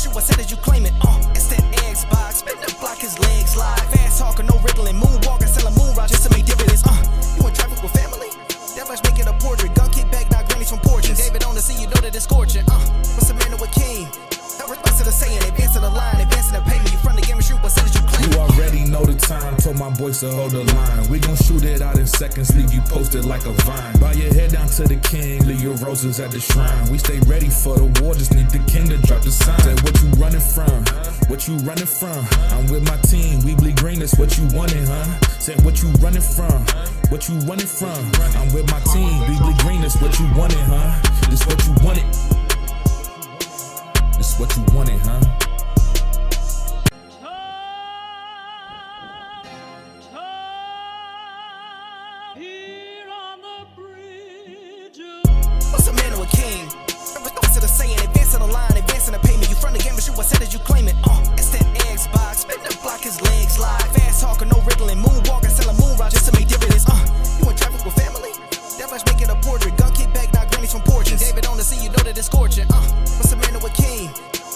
you, I said as you claim it. It's that Xbox, spin the block, his legs slide. Fast talker, no riddling, moonwalking, selling moon rock just to make dividends. You in traffic with family? That much making a portrait. Gun kick back, not grannies from porches. David on the scene, you know that it's scorching. What's a man with king? No response to the saying, advancing the line, advancing the payment. You from the game and shoot, what said as you claim it. You already know the time, told my boys to hold the line. We gon' shoot it out in seconds, leave you posted like a vine. Bow your head down to the king, leave your roses at the shrine. We stay ready for the war, just need the king to drop the sign. Say what you running from, what you running from? I'm with my team, we bleed green, that's what you wanted, huh? Say what you running from, what you running from? I'm with my team, we bleed green, that's what you wanted, huh? This what you wanted. This what you wanted, huh? What's a man or a king? No response to the saying, advancing the line, advancing the payment. You from the game and shoot, what said as you claim it. It's that Xbox, spin the block, his legs slide. Fast talker, no riddling, moonwalking, selling moon rock just to make dividends. You in traffic with family? That much making a portrait. Gun kick back, not grannies from porches. David on the scene, you know that it's scorching. What's a man or a king?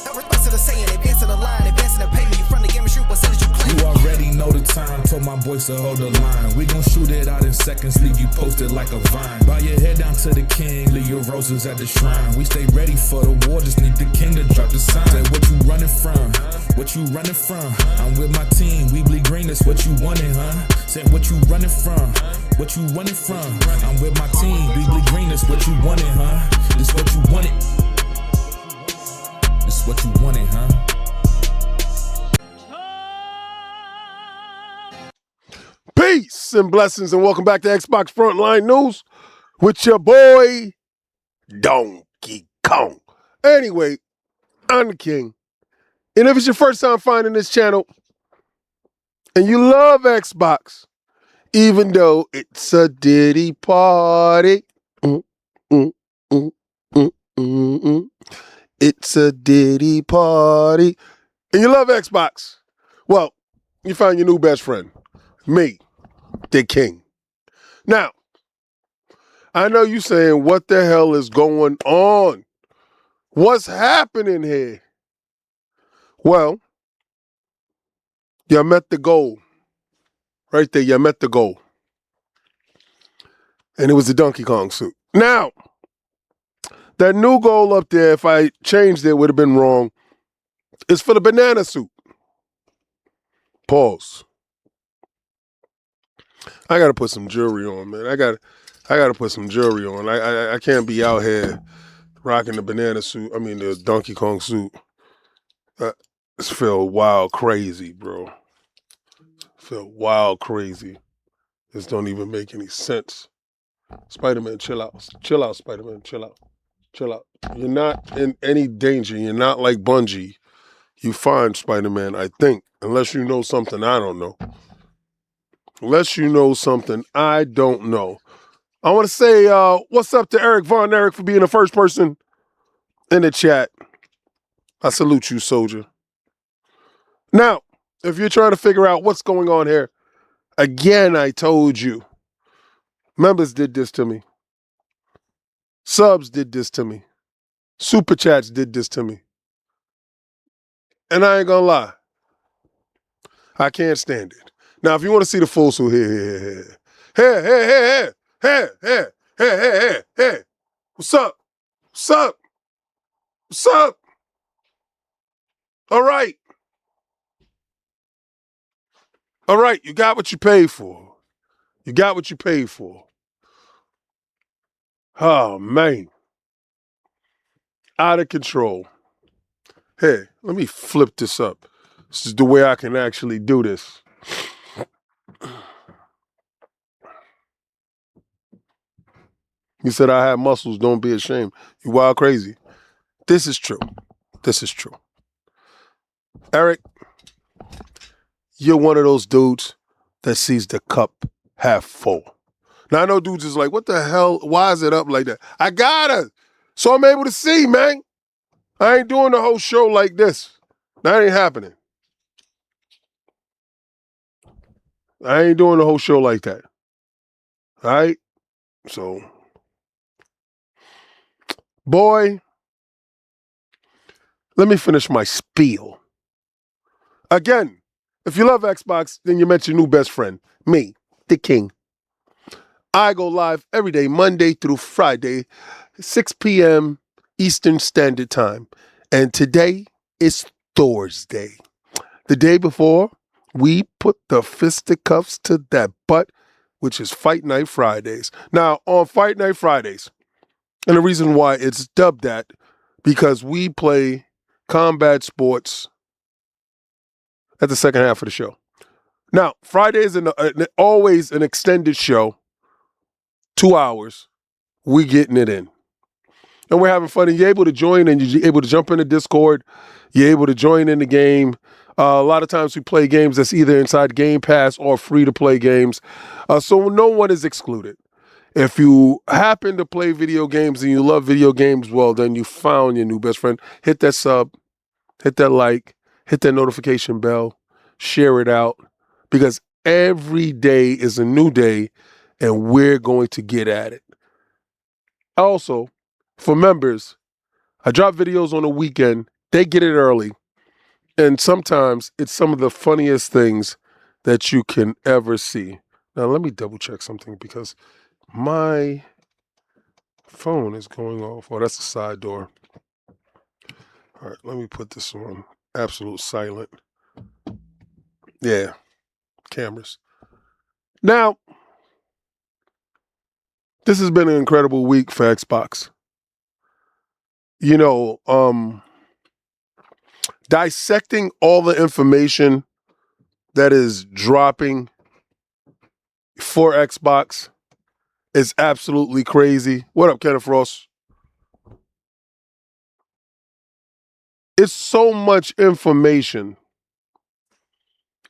No response to the saying, advancing the line, advancing the payment. You from the game and shoot, what said as you claim it. You already know the time, told my boys to hold the line. We gon' shoot it out in seconds, leave you posted like a vine. Bow your head down to the king, leave your roses at the shrine. We stay ready for the war, just need the king to drop the sign. Say what you running from, what you running from? I'm with my team, we bleed green, that's what you wanted, huh? Say what you running from, what you running from? I'm with my team, we bleed green, that's what you wanted, huh? This what you wanted. This what you wanted, huh? Peace and blessings, and welcome back to Xbox Frontline News with your boy Donkey Kong. Anyway, I'm the king, and if it's your first time finding this channel and you love Xbox, even though it's a Diddy party, it's a Diddy party, and you love Xbox, well, you found your new best friend, me, the king. Now, I know you saying, what the hell is going on? What's happening here? Well, you met the goal. Right there, you met the goal. And it was the Donkey Kong suit. Now, that new goal up there, if I changed it would have been wrong, is for the banana suit. Pause. I gotta put some jewelry on, man. I gotta put some jewelry on. I can't be out here rocking the banana suit. I mean the Donkey Kong suit. It's feel wild crazy, bro. Feel wild crazy. This don't even make any sense. Spider-Man, chill out. Chill out, Spider-Man. Chill out. Chill out. You're not in any danger. You're not like Bungie. You find Spider-Man, I think. Unless you know something I don't know. Unless you know something I don't know. I want to say what's up to Eric Von Eric for being the first person in the chat. I salute you, soldier. Now, if you're trying to figure out what's going on here, again, I told you. Members did this to me. Subs did this to me. Super Chats did this to me. And I ain't gonna lie. I can't stand it. Now, if you want to see the full suit, here. What's up? What's up? What's up? All right. All right, you got what you paid for. You got what you paid for. Oh, man. Out of control. Hey, let me flip this up. This is the way I can actually do this. You said I have muscles, don't be ashamed. You wild crazy. This is true. This is true. Eric, you're one of those dudes that sees the cup half full. Now I know dudes is like, what the hell? Why is it up like that? I gotta. So I'm able to see, man. I ain't doing the whole show like this. That ain't happening. I ain't doing the whole show like that. All right? So, boy, let me finish my spiel. Again, if you love Xbox, then you met your new best friend, me, the king. I go live every day, Monday through Friday, 6 p.m. Eastern Standard Time. And today is Thursday. The day before, we put the fisticuffs to that butt, which is Fight Night Fridays. Now, on Fight Night Fridays, and the reason why it's dubbed that, because we play combat sports at the second half of the show. Now, Friday is always an extended show, 2 hours. We getting it in. And we're having fun. And you're able to join and you're able to jump into Discord. You're able to join in the game. A lot of times we play games that's either inside Game Pass or free-to-play games. So no one is excluded. If you happen to play video games and you love video games, well, then you found your new best friend. Hit that sub, hit that like, hit that notification bell, share it out, because every day is a new day and we're going to get at it. Also, for members, I drop videos on the weekend. They get it early. And sometimes it's some of the funniest things that you can ever see. Now, let me double check something because my phone is going off. Oh, that's the side door. All right, let me put this on absolute silent. Yeah, cameras. Now, this has been an incredible week for Xbox. You know, dissecting all the information that is dropping for Xbox is absolutely crazy. What up, Kenneth Ross? It's so much information.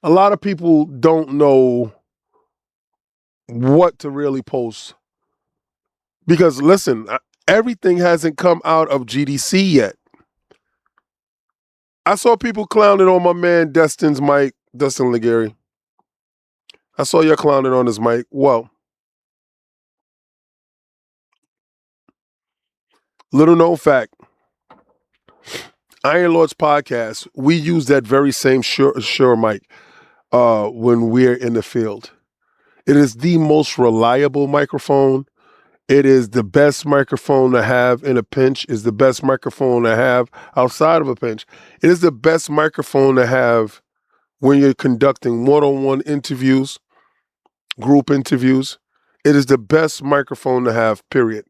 A lot of people don't know what to really post. Because listen, everything hasn't come out of GDC yet. I saw people clowning on my man Dustin Legary. I saw you clowning on his mic. Well, little known fact, Iron Lord's podcast, we use that very same Shure mic when we're in the field. It is the most reliable microphone. It is the best microphone to have in a pinch. It's the best microphone to have outside of a pinch. It is the best microphone to have when you're conducting one-on-one interviews, group interviews. It is the best microphone to have, period.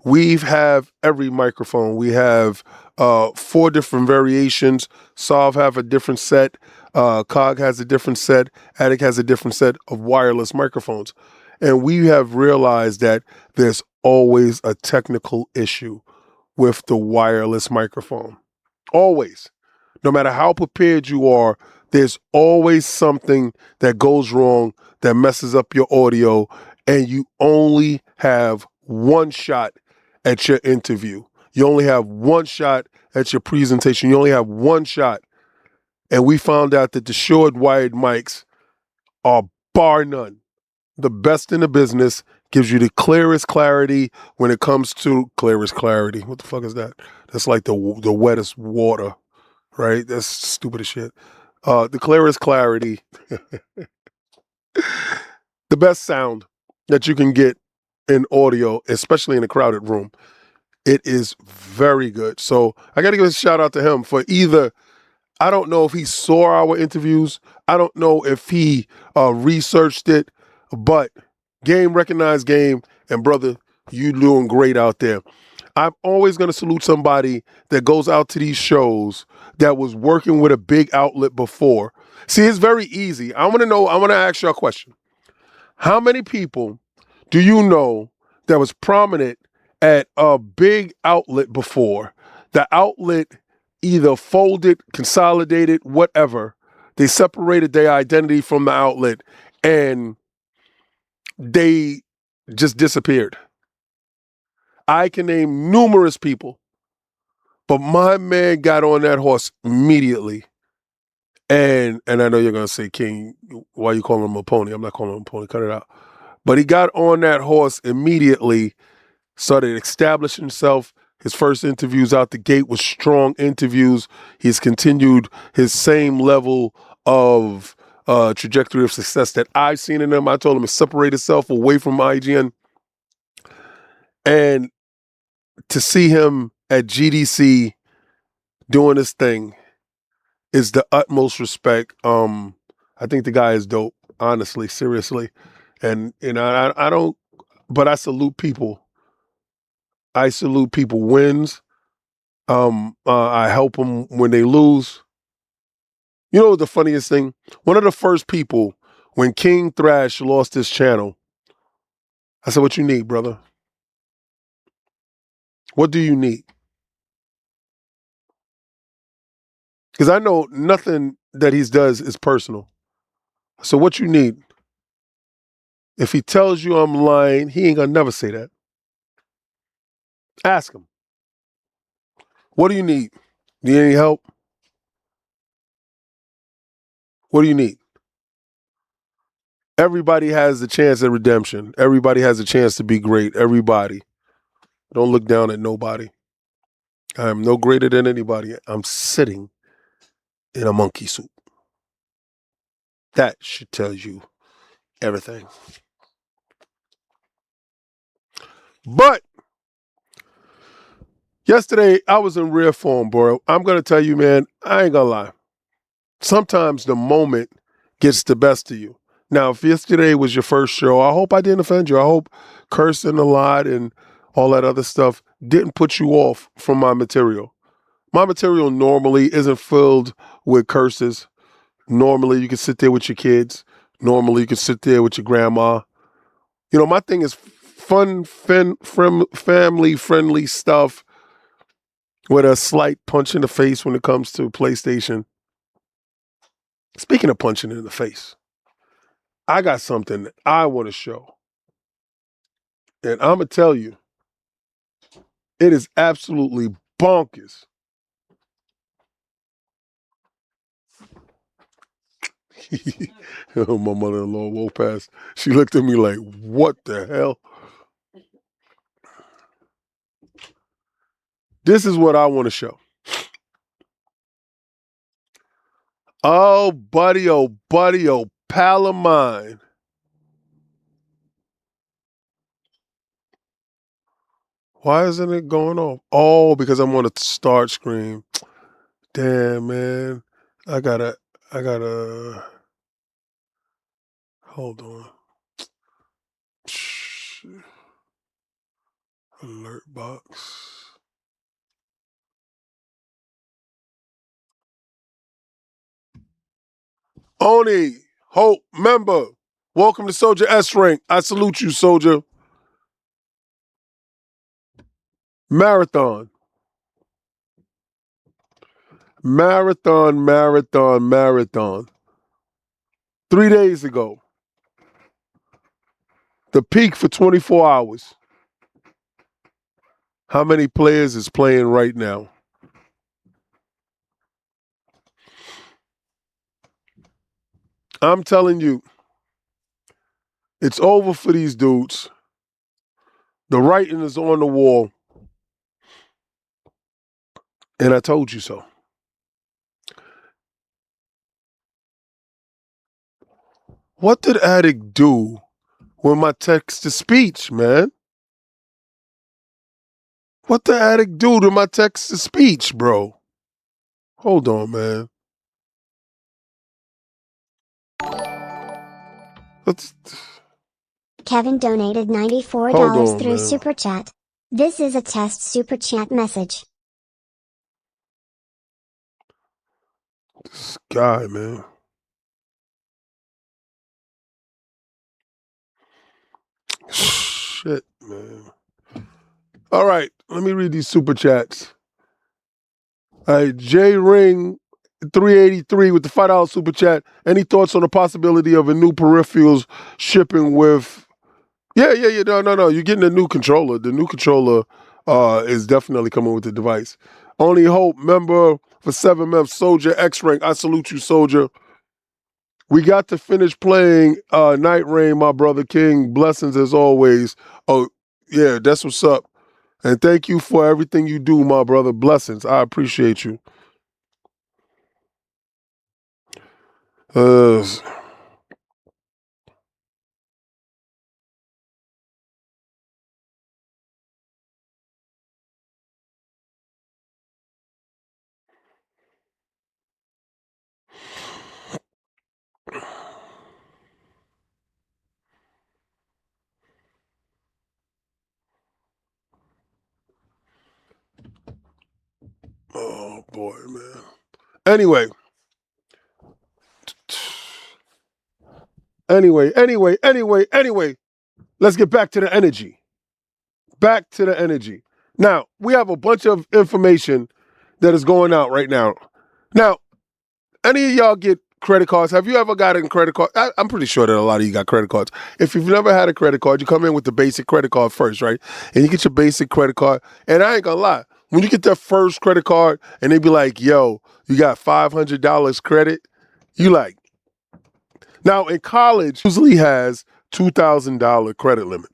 We have every microphone. We have 4 different variations. Solve have a different set. Cog has a different set. Attic has a different set of wireless microphones. And we have realized that there's always a technical issue with the wireless microphone. Always. No matter how prepared you are, there's always something that goes wrong that messes up your audio, and you only have one shot at your interview. You only have one shot at your presentation. You only have one shot. And we found out that the short wired mics are bar none the best in the business, gives you the clearest clarity when it comes to clearest clarity. What the fuck is that? That's like the wettest water, right? That's stupid as shit. The clearest clarity, the best sound that you can get in audio, especially in a crowded room. It is very good. So I got to give a shout out to him for either, I don't know if he saw our interviews. I don't know if he researched it. But game recognized game, and brother, you doing great out there. I'm always going to salute somebody that goes out to these shows that was working with a big outlet before. See, it's very easy. I want to ask you a question. How many people do you know that was prominent at a big outlet before? The outlet either folded, consolidated, whatever. They separated their identity from the outlet, and they just disappeared. I can name numerous people, but my man got on that horse immediately. And I know you're going to say, King, why you calling him a pony? I'm not calling him a pony. Cut it out. But he got on that horse immediately, started establishing himself. His first interviews out the gate was strong interviews. He's continued his same level of trajectory of success that I've seen in him. I told him to separate himself away from IGN. And to see him at GDC doing his thing is the utmost respect. I think the guy is dope, honestly, seriously. And I don't, but I salute people. I salute people wins. I help them when they lose. You know the funniest thing? One of the first people, when King Thrash lost his channel, I said, "What you need, brother? What do you need?" Because I know nothing that he does is personal. So what you need? If he tells you I'm lying, he ain't gonna never say that. Ask him. What do you need? Do you need any help? What do you need? Everybody has a chance at redemption. Everybody has a chance to be great. Everybody. Don't look down at nobody. I am no greater than anybody. I'm sitting in a monkey suit. That should tell you everything. But yesterday, I was in rare form, bro. I'm going to tell you, man, I ain't going to lie. Sometimes the moment gets the best of you. Now, if yesterday was your first show, I hope I didn't offend you. I hope cursing a lot and all that other stuff didn't put you off from my material. My material normally isn't filled with curses. Normally, you can sit there with your kids. Normally, you can sit there with your grandma. You know, my thing is fun, family-friendly stuff with a slight punch in the face when it comes to PlayStation. Speaking of punching in the face, I got something that I want to show. And I'm going to tell you, it is absolutely bonkers. My mother-in-law walked past. She looked at me like, what the hell? This is what I want to show. Oh, buddy, oh, pal of mine. Why isn't it going off? Oh, because I'm on a start screen. Damn, man. I gotta, hold on. Alert box. Oni, Hope, member. Welcome to Soldier S Rank. I salute you, Soldier. Marathon. 3 days ago. The peak for 24 hours. How many players is playing right now? I'm telling you, it's over for these dudes. The writing is on the wall. And I told you so. What did Addict do with my text-to-speech, man? What the Addict do to my text-to-speech, bro? Hold on, man. Kevin donated $94 on, through man. Super Chat. This is a test Super Chat message. This guy, man. Shit, man. All right, let me read these Super Chats. All right, J Ring 383 with the $5 Super Chat. Any thoughts on the possibility of a new peripherals shipping with... Yeah. No. You're getting a new controller. The new controller is definitely coming with the device. Only Hope, member for 7 months, Soldier X Rank. I salute you, Soldier. We got to finish playing Night Rain, my brother King. Blessings as always. Oh, yeah, that's what's up. And thank you for everything you do, my brother. Blessings. I appreciate you. Oh boy, man. Anyway. Anyway. Let's get back to the energy. Back to the energy. Now, we have a bunch of information that is going out right now. Now, any of y'all get credit cards? Have you ever gotten credit card? I'm pretty sure that a lot of you got credit cards. If you've never had a credit card, you come in with the basic credit card first, right? And you get your basic credit card. And I ain't gonna lie, when you get that first credit card and they be like, yo, you got $500 credit, you like. Now, in college, usually has $2,000 credit limit.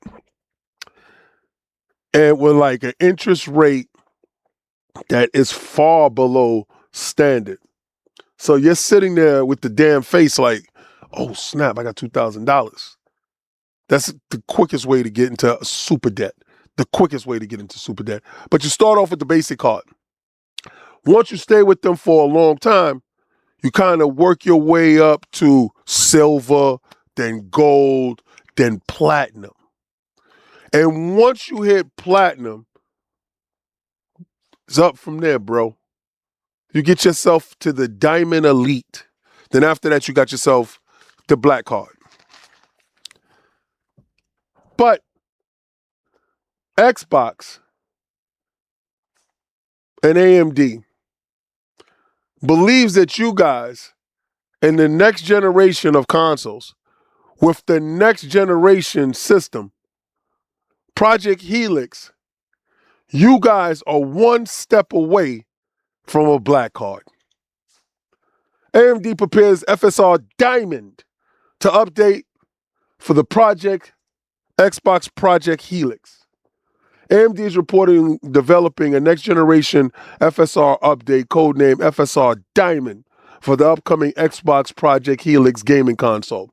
And with like an interest rate that is far below standard. So you're sitting there with the damn face like, oh snap, I got $2,000. That's the quickest way to get into super debt. The quickest way to get into super debt. But you start off with the basic card. Once you stay with them for a long time, you kind of work your way up to silver, then gold, then platinum. And once you hit platinum, it's up from there, bro. You get yourself to the diamond elite. Then after that, you got yourself the black card. But Xbox and AMD believes that you guys in the next generation of consoles with the next generation system, Project Helix, you guys are one step away from a black card. AMD prepares FSR Diamond to update for the Xbox Project Helix. AMD is reporting developing a next generation FSR update codenamed FSR Diamond for the upcoming Xbox Project Helix gaming console.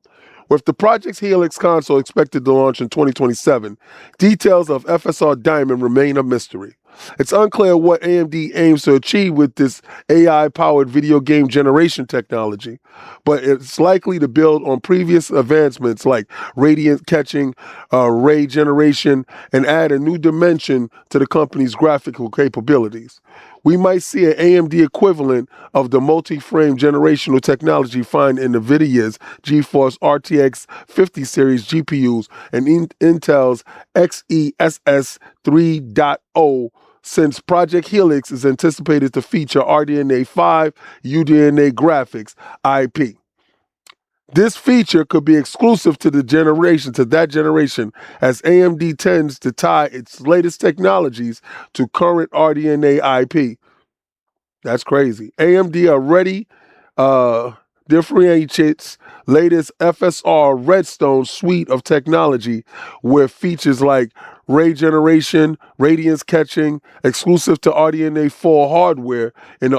With the Project Helix console expected to launch in 2027, details of FSR Diamond remain a mystery. It's unclear what AMD aims to achieve with this AI-powered video game generation technology, but it's likely to build on previous advancements like radiant catching, ray generation, and add a new dimension to the company's graphical capabilities. We might see an AMD equivalent of the multi-frame generational technology found in NVIDIA's GeForce RTX 50 series GPUs and Intel's XeSS 3.0, since Project Helix is anticipated to feature RDNA 5 UDNA graphics IP. This feature could be exclusive to that generation, as AMD tends to tie its latest technologies to current RDNA IP. That's crazy. AMD already differentiates latest FSR Redstone suite of technology with features like ray generation, radiance catching, exclusive to RDNA 4 hardware in the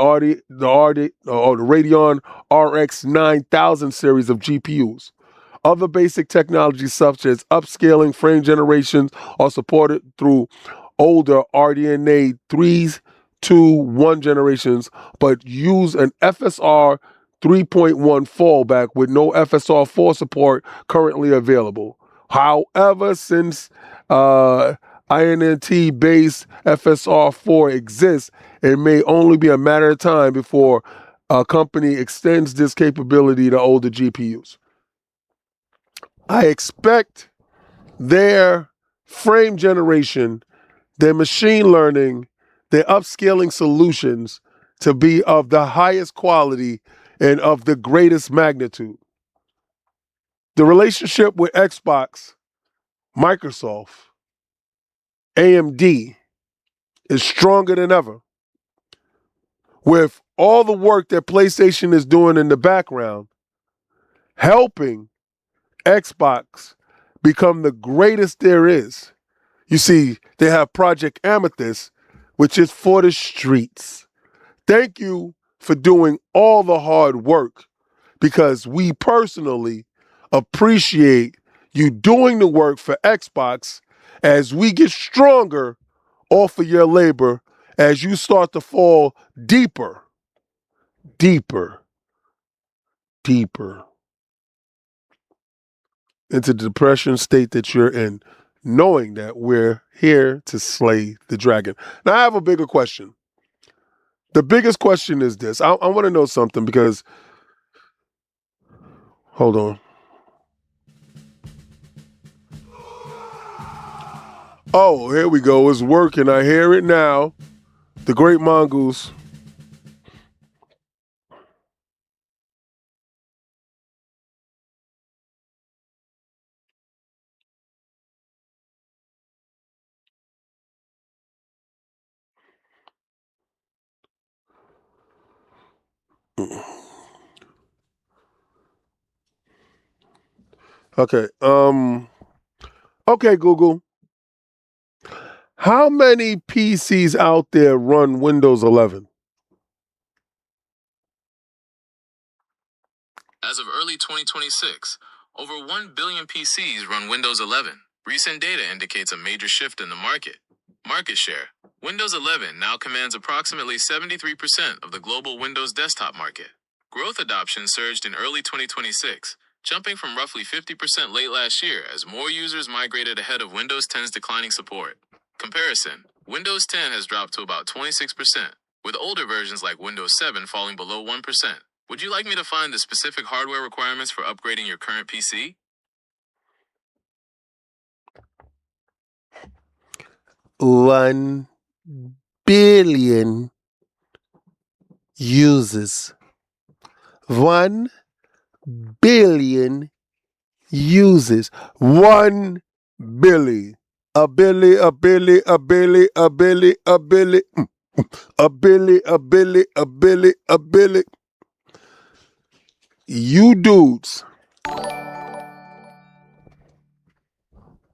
Radeon RX 9000 series of GPUs. Other basic technologies such as upscaling frame generations are supported through older RDNA 3s, 2.1 generations, but use an FSR 3.1 fallback with no FSR 4 support currently available. However, since INT-based FSR 4 exists, it may only be a matter of time before a company extends this capability to older GPUs. I expect their frame generation, their machine learning, their upscaling solutions to be of the highest quality and of the greatest magnitude. The relationship with Xbox, Microsoft, AMD is stronger than ever. With all the work that PlayStation is doing in the background, helping Xbox become the greatest there is. You see, they have Project Amethyst, which is for the streets. Thank you for doing all the hard work, because we personally appreciate you doing the work for Xbox as we get stronger off of your labor as you start to fall deeper, deeper, deeper into the depression state that you're in, knowing that we're here to slay the dragon. Now, I have a bigger question. The biggest question is this. I want to know something because, hold on. Oh, here we go. It's working. I hear it now. The Great Mongoose. Okay. Okay, Google. How many PCs out there run Windows 11? As of early 2026, over 1 billion PCs run Windows 11. Recent data indicates a major shift in the market. Market share. Windows 11 now commands approximately 73% of the global Windows desktop market. Growth adoption surged in early 2026, jumping from roughly 50% late last year as more users migrated ahead of Windows 10's declining support. Comparison. Windows 10 has dropped to about 26%, with older versions like Windows 7 falling below 1%. Would you like me to find the specific hardware requirements for upgrading your current PC? 1 billion users. 1 billion users. 1 billion. A billy, a billy, a billy, a billy, a billy. A billy, a billy, a billy, a billy. You dudes.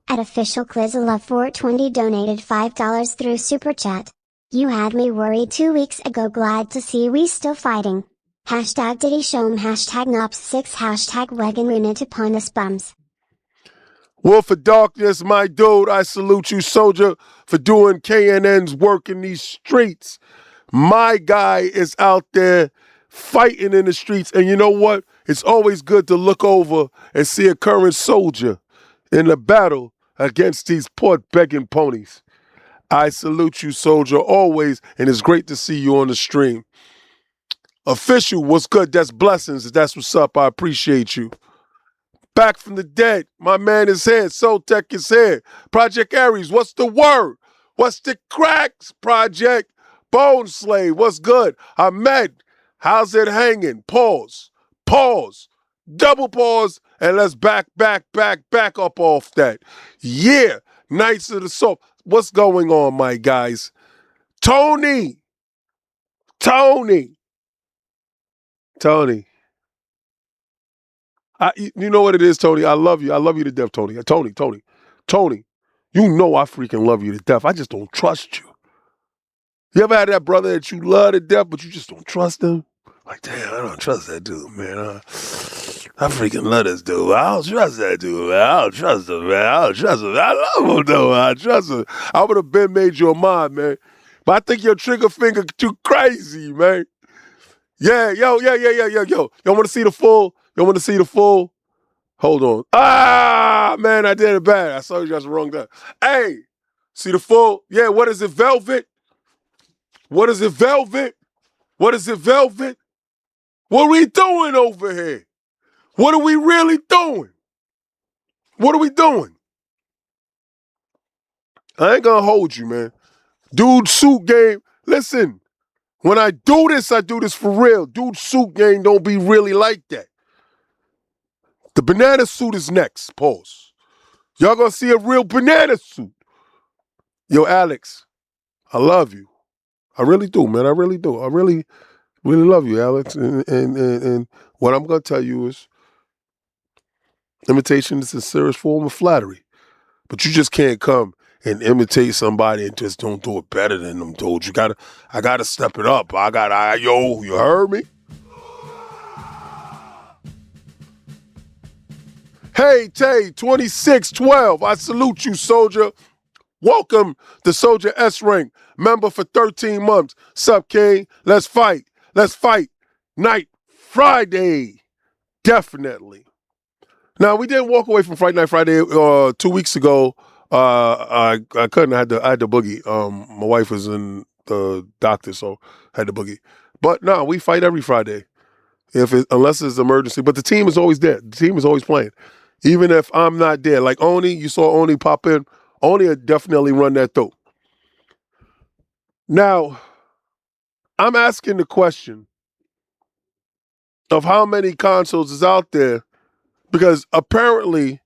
At official Clizzle420 donated $5 through Super Chat. You had me worried 2 weeks ago, glad to see we still fighting. Hashtag Diddy Show'em, hashtag Nops6, hashtag Wegan Unit upon us bums. Wolf of Darkness, my dude, I salute you, soldier, for doing KNN's work in these streets. My guy is out there fighting in the streets, and you know what? It's always good to look over and see a current soldier in the battle against these poor begging ponies. I salute you, soldier, always, and it's great to see you on the stream. Official, what's good? That's blessings. That's what's up. I appreciate you. Back from the dead, my man is here. Soul Tech is here. Project Aries, what's the word? What's the cracks, Project? Bone Slave, what's good? Ahmed, how's it hanging? Pause. Pause. Double pause, and let's back up off that. Yeah, Knights of the Soul. What's going on, my guys? Tony. You know what it is, Tony? I love you. I love you to death, Tony. Tony. You know I freaking love you to death. I just don't trust you. You ever had that brother that you love to death, but you just don't trust him? Like, damn, I don't trust that dude, man. I freaking love this dude. I don't trust that dude, man. I don't trust him, man. I love him, though. I trust him. I would have been made your mind, man. But I think your trigger finger too crazy, man. Yeah. Yo. You want to see the full? Hold on. Ah, man, I did it bad. I saw you guys wrong there. Hey, see the full? Yeah, what is it, Velvet? What is it, Velvet? What are we doing over here? What are we really doing? What are we doing? I ain't gonna hold you, man. Dude suit game. Listen, when I do this for real. Dude suit game don't be really like that. The banana suit is next. Pause. Y'all gonna see a real banana suit. Yo, Alex, I love you. I really do, man. I really do. I really love you, Alex. And what I'm gonna tell you is, imitation is a serious form of flattery. But you just can't come and imitate somebody and just don't do it better than them dudes. I gotta step it up. Yo, you heard me? Hey, Tay, 2612, I salute you, soldier. Welcome to Soldier S Rank, member for 13 months. Sup, King? Let's fight. Let's fight. Night Friday. Definitely. Now, we didn't walk away from Fright Night Friday 2 weeks ago. I couldn't. I had the boogie. My wife was in the doctor, so I had the boogie. But no, we fight every Friday, unless it's emergency. But the team is always there. The team is always playing, even if I'm not there. Like Oni, you saw Oni pop in. Oni would definitely run that through. Now, I'm asking the question of how many consoles is out there, because apparently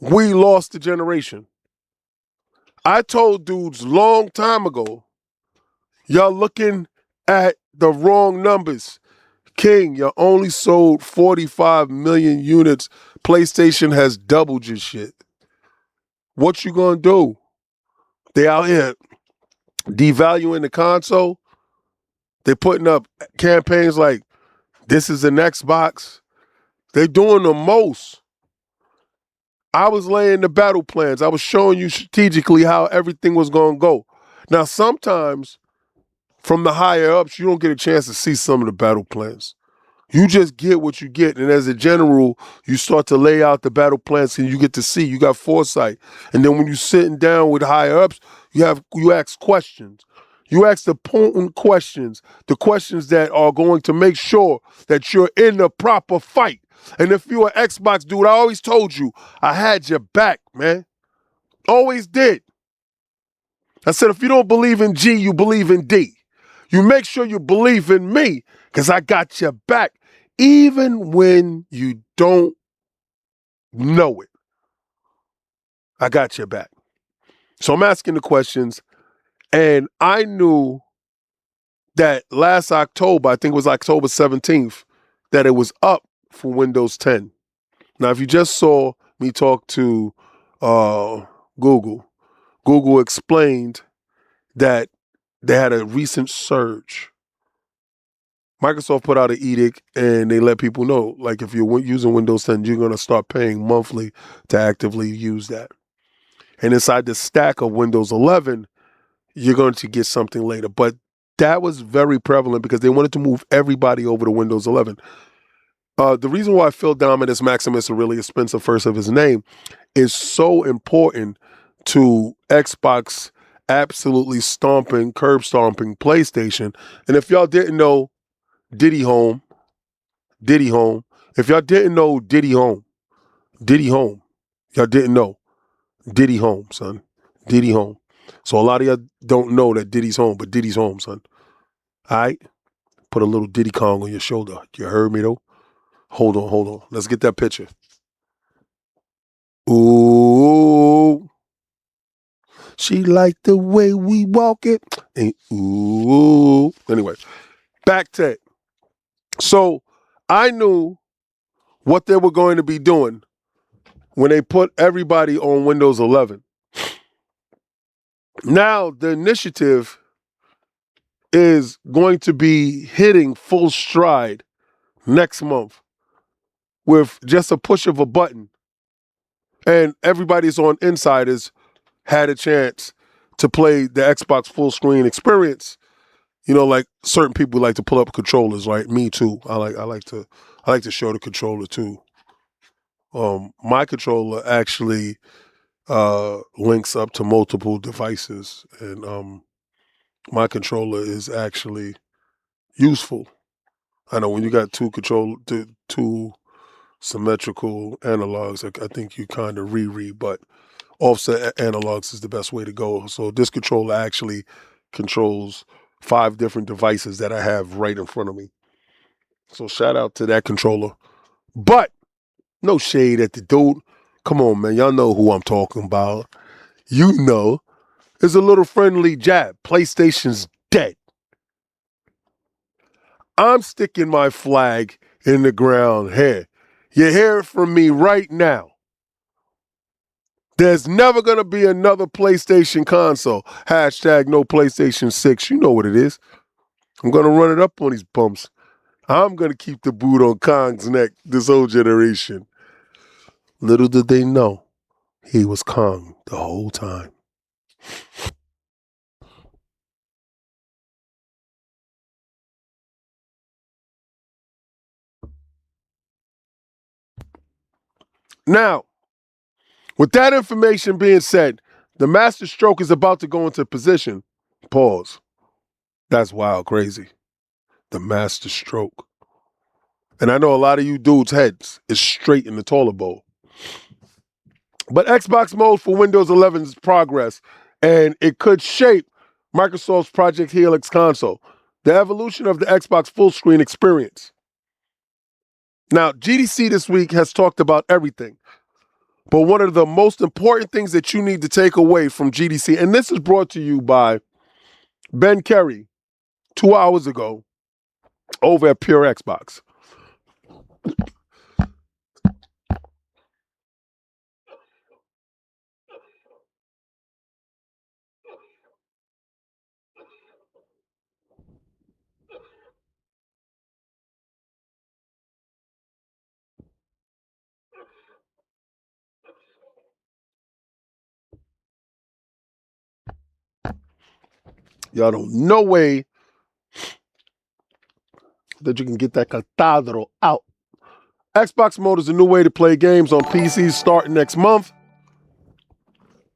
we lost the generation. I told dudes long time ago, y'all looking at the wrong numbers. King, you only sold 45 million units. PlayStation has doubled your shit. What you gonna do? They out here devaluing the console. They putting up campaigns like, this is an Xbox. They doing the most. I was laying the battle plans. I was showing you strategically how everything was going to go. Now, sometimes from the higher ups, you don't get a chance to see some of the battle plans. You just get what you get. And as a general, you start to lay out the battle plans and you get to see. You got foresight. And then when you're sitting down with higher ups, you ask questions. You ask the potent questions, the questions that are going to make sure that you're in the proper fight. And if you're an Xbox dude, I always told you, I had your back, man. Always did. I said, if you don't believe in G, you believe in D. You make sure you believe in me, because I got your back, even when you don't know it. I got your back. So I'm asking the questions, and I knew that last October, I think it was October 17th, that it was up for Windows 10. Now, if you just saw me talk to Google explained that they had a recent surge. Microsoft put out an edict and they let people know, like, if you're using Windows 10, you're going to start paying monthly to actively use that. And inside the stack of Windows 11, you're going to get something later. But that was very prevalent because they wanted to move everybody over to Windows 11. The reason why Phil Dominus Maximus Aurelius Spencer, first of his name, is so important to Xbox absolutely curb stomping PlayStation. And if y'all didn't know Diddy Home. If y'all didn't know Diddy Home. Y'all didn't know Diddy Home, son. Diddy Home. So a lot of y'all don't know that Diddy's home, but Diddy's home, son. All right? Put a little Diddy Kong on your shoulder. You heard me, though? Hold on. Let's get that picture. Ooh. She liked the way we walk it. And ooh. Anyway, back to it. So I knew what they were going to be doing when they put everybody on Windows 11. Now the initiative is going to be hitting full stride next month with just a push of a button. And everybody's on Insiders had a chance to play the Xbox full screen experience. You know, like certain people like to pull up controllers, right? Me too. I like to show the controller too. My controller actually links up to multiple devices, and my controller is actually useful. I know when you got two symmetrical analogs, I think you kind of reread, but offset analogs is the best way to go. So this controller actually controls 5 different devices that I have right in front of me. So shout out to that controller. But no shade at the dude. Come on, man. Y'all know who I'm talking about. You know. It's a little friendly jab. PlayStation's dead. I'm sticking my flag in the ground here. You hear it from me right now. There's never going to be another PlayStation console. Hashtag no PlayStation 6. You know what it is. I'm going to run it up on these bumps. I'm going to keep the boot on Kong's neck this whole generation. Little did they know, he was Kong the whole time. Now, with that information being said, the master stroke is about to go into position. Pause. That's wild crazy. The master stroke. And I know a lot of you dudes' heads is straight in the taller bowl. But Xbox mode for Windows 11's progress, and it could shape Microsoft's Project Helix console, the evolution of the Xbox full screen experience. Now, GDC this week has talked about everything. But one of the most important things that you need to take away from GDC, and this is brought to you by Ben Kerry 2 hours ago over at Pure Xbox. Y'all don't no way that you can get that catadro out. Xbox mode is a new way to play games on PCs starting next month.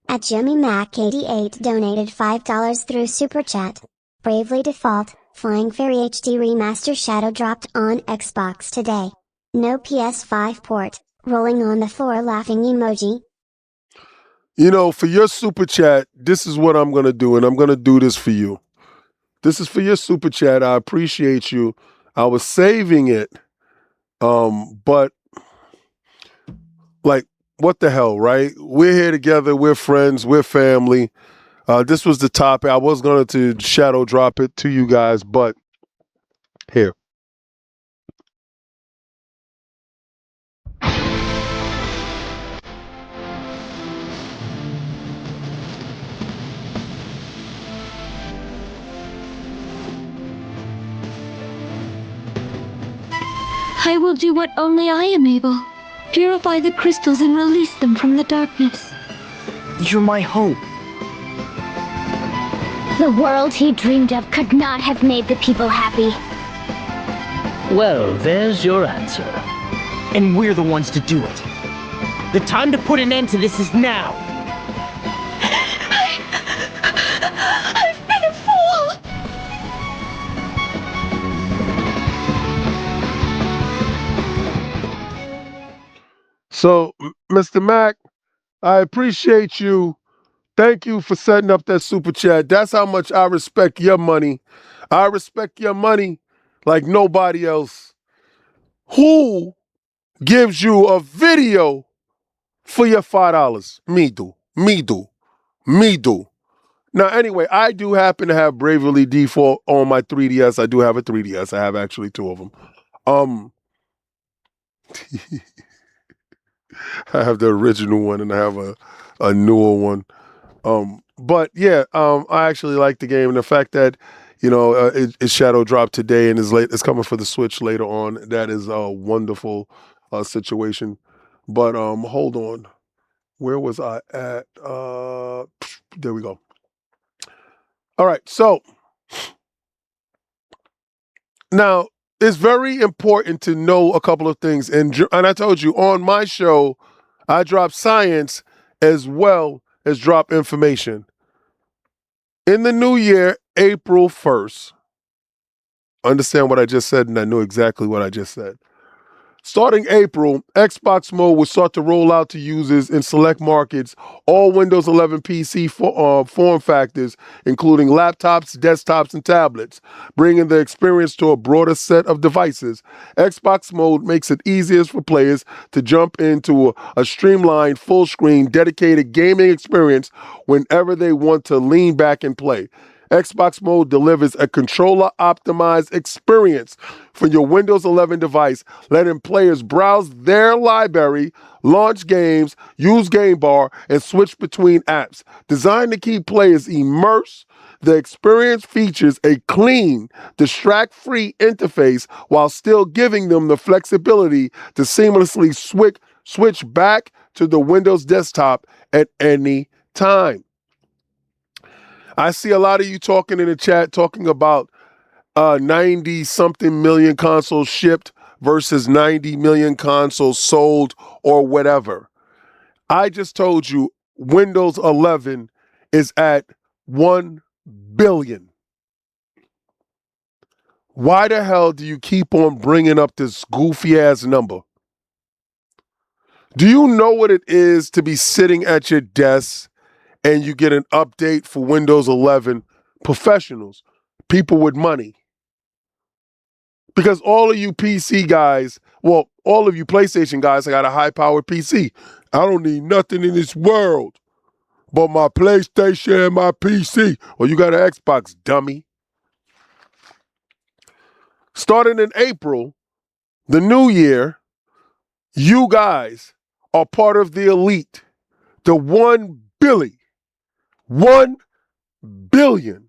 At Jimmy Mac 88 donated $5 through Super Chat. Bravely Default, Flying Fairy HD Remaster Shadow dropped on Xbox today. No PS5 port, rolling on the floor laughing emoji. You know, for your Super Chat, this is what I'm going to do, and I'm going to do this for you. This is for your Super Chat. I appreciate you. I was saving it, but, like, what the hell, right? We're here together. We're friends. We're family. This was the topic. I was going to shadow drop it to you guys, but here. I will do what only I am able. Purify the crystals and release them from the darkness. You're my hope. The world he dreamed of could not have made the people happy. Well, there's your answer. And we're the ones to do it. The time to put an end to this is now. I've been a fool! So, Mr. Mac, I appreciate you. Thank you for setting up that Super Chat. That's how much I respect your money. I respect your money like nobody else. Who gives you a video for your $5? Me do. Me do. Me do. Now, anyway, I do happen to have Bravely Default on my 3DS. I do have a 3DS. I have actually two of them. I have the original one and I have a newer one. But yeah, I actually like the game, and the fact that, you know, it shadow dropped today and it's coming for the Switch later on. That is a wonderful situation. But hold on, where was I at? There we go. All right, so now it's very important to know a couple of things, and I told you on my show, I drop science as well as drop information. In the new year, April 1st, understand what I just said, and I knew exactly what I just said. Starting April, Xbox mode will start to roll out to users in select markets, all Windows 11 PC form factors, including laptops, desktops, and tablets, bringing the experience to a broader set of devices. Xbox mode makes it easiest for players to jump into a streamlined, full-screen, dedicated gaming experience whenever they want to lean back and play. Xbox Mode delivers a controller-optimized experience for your Windows 11 device, letting players browse their library, launch games, use Game Bar, and switch between apps. Designed to keep players immersed, the experience features a clean, distract-free interface while still giving them the flexibility to seamlessly switch back to the Windows desktop at any time. I see a lot of you talking in the chat, talking about 90-something million consoles shipped versus 90 million consoles sold or whatever. I just told you Windows 11 is at 1 billion. Why the hell do you keep on bringing up this goofy-ass number? Do you know what it is to be sitting at your desk and you get an update for Windows 11? Professionals, people with money. Because all of you PC guys, well, all of you PlayStation guys, I got a high-powered PC. I don't need nothing in this world but my PlayStation and my PC. Well, you got an Xbox, dummy. Starting in April, the new year, you guys are part of the elite. The 1 billion. 1 billion.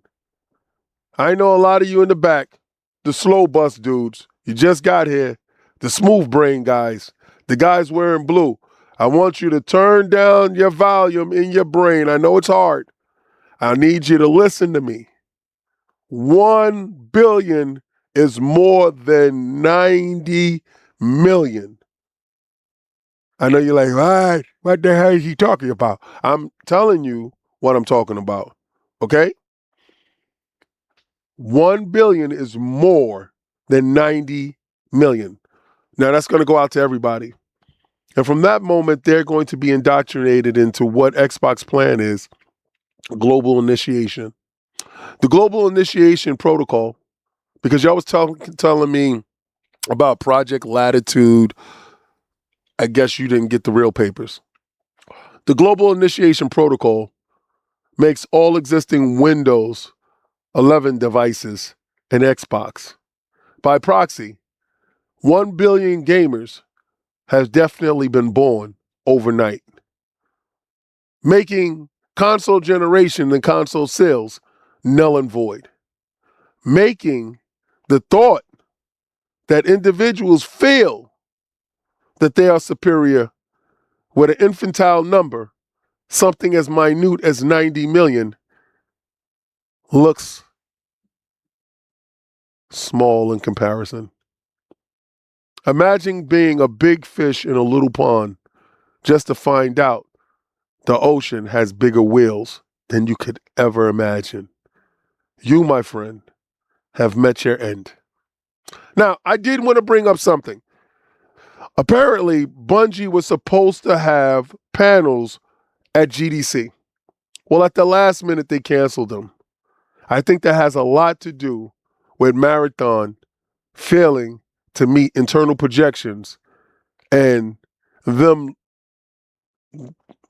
I know a lot of you in the back, the slow bus dudes. You just got here. The smooth brain guys. The guys wearing blue. I want you to turn down your volume in your brain. I know it's hard. I need you to listen to me. 1 billion is more than 90 million. I know you're like, what the hell is he talking about? I'm telling you what I'm talking about. Okay? 1 billion is more than 90 million. Now that's going to go out to everybody. And from that moment, they're going to be indoctrinated into what Xbox plan is, global initiation. The global initiation protocol, because y'all was telling me about Project Latitude. I guess you didn't get the real papers. The global initiation protocol makes all existing Windows 11 devices an Xbox. By proxy, 1 billion gamers has definitely been born overnight, making console generation and console sales null and void, making the thought that individuals feel that they are superior with an infantile number, something as minute as 90 million, looks small in comparison. Imagine being a big fish in a little pond just to find out the ocean has bigger whales than you could ever imagine. You, my friend, have met your end. Now, I did want to bring up something. Apparently, Bungie was supposed to have panels at GDC. Well, at the last minute, they canceled them. I think that has a lot to do with Marathon failing to meet internal projections and them,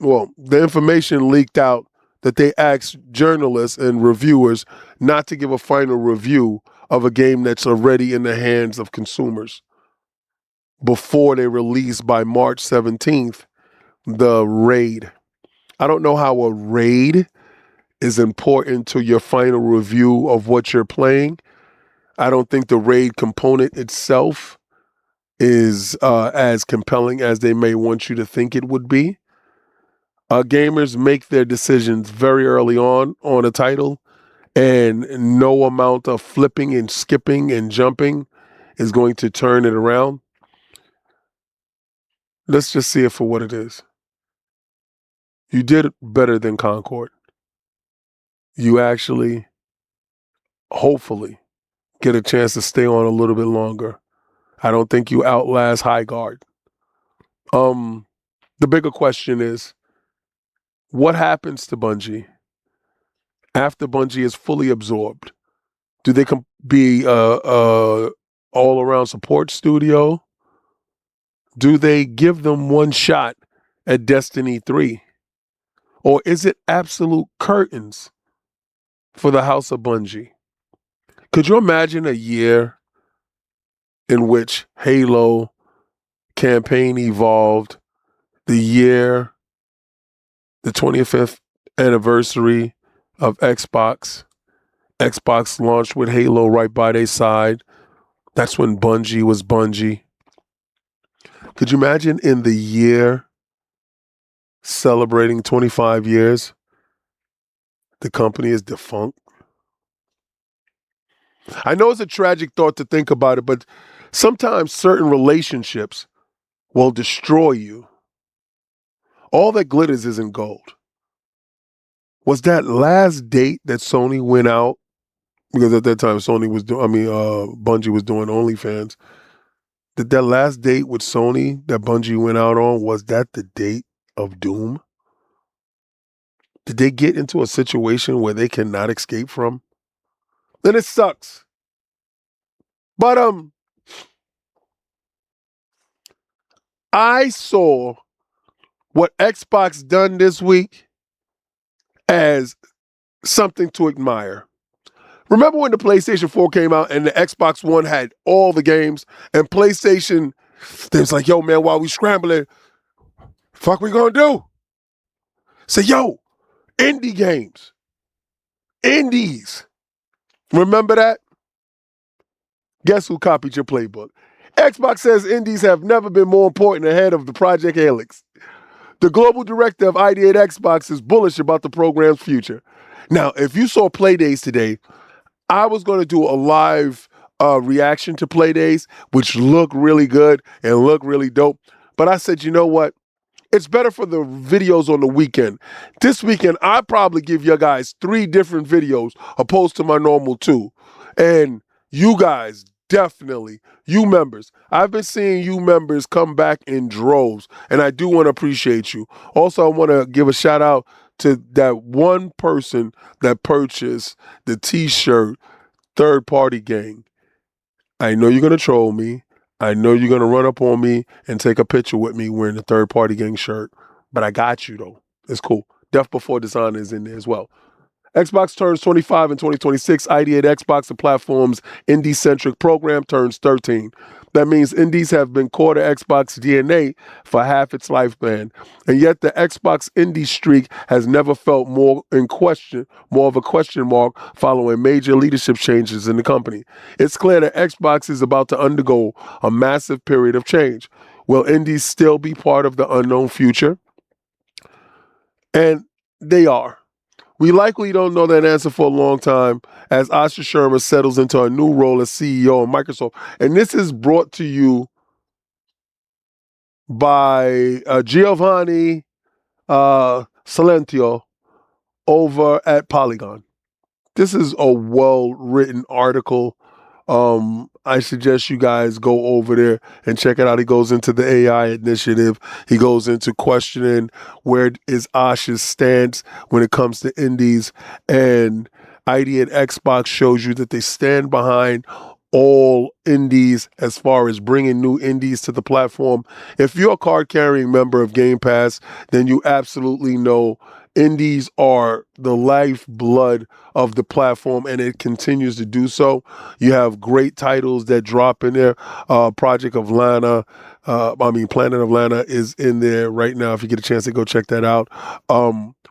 well, the information leaked out that they asked journalists and reviewers not to give a final review of a game that's already in the hands of consumers before they release by March 17th the raid. I don't know how a raid is important to your final review of what you're playing. I don't think the raid component itself is as compelling as they may want you to think it would be. Gamers make their decisions very early on a title, and no amount of flipping and skipping and jumping is going to turn it around. Let's just see it for what it is. You did better than Concord. You actually, hopefully, get a chance to stay on a little bit longer. I don't think you outlast High Guard. The bigger question is, what happens to Bungie after Bungie is fully absorbed? Do they be all-around support studio? Do they give them one shot at Destiny 3? Or is it absolute curtains for the house of Bungie. Could you imagine a year in which Halo campaign evolved, the year, the 25th anniversary of Xbox. Xbox launched with Halo right by their side. That's when Bungie was Bungie. Could you imagine in the year celebrating 25 years, the company is defunct? I know it's a tragic thought to think about it, but sometimes certain relationships will destroy you. All that glitters isn't gold. Was that last date that Sony went out? Because at that time, Bungie was doing OnlyFans. That last date with Sony that Bungie went out on, was that the date of doom? Did they get into a situation where they cannot escape from? Then it sucks. But I saw what Xbox done this week as something to admire. Remember when the PlayStation 4 came out and the Xbox One had all the games, and PlayStation, they was like, yo, man, while we scrambling, fuck we gonna do? Say, yo, indie games. Indies. Remember that? Guess who copied your playbook? Xbox says indies have never been more important ahead of the Project Helix. The global director of ID at Xbox is bullish about the program's future. Now, if you saw Playdays today, I was going to do a live reaction to Playdays, which look really good and look really dope. But I said, you know what? It's better for the videos on the weekend. This weekend, I probably give you guys 3 different videos opposed to my normal 2. And you guys, definitely, you members, I've been seeing you members come back in droves, and I do want to appreciate you. Also, I want to give a shout out to that one person that purchased the t-shirt, Third Party Gang. I know you're going to troll me. I know you're going to run up on me and take a picture with me wearing the Third Party Gang shirt, but I got you, though. It's cool. Death Before Dishonor is in there as well. Xbox turns 25 in 2026. ID at Xbox, the platform's indie-centric program, turns 13. That means indies have been core to Xbox DNA for half its lifespan. And yet the Xbox indie streak has never felt more of a question mark following major leadership changes in the company. It's clear that Xbox is about to undergo a massive period of change. Will indies still be part of the unknown future? And they are. We likely don't know that answer for a long time as Asha Sherman settles into a new role as CEO of Microsoft. And this is brought to you by Giovanni Salentio over at Polygon. This is a well-written article. I suggest you guys go over there and check it out. He goes into the AI initiative. He goes into questioning where is Asha's stance when it comes to indies. And ID at Xbox shows you that they stand behind all indies as far as bringing new indies to the platform. If you're a card-carrying member of Game Pass, then you absolutely know indies are the lifeblood of the platform, and it continues to do so. You have great titles that drop in there. Planet of Lana is in there right now. If you get a chance to go check that out.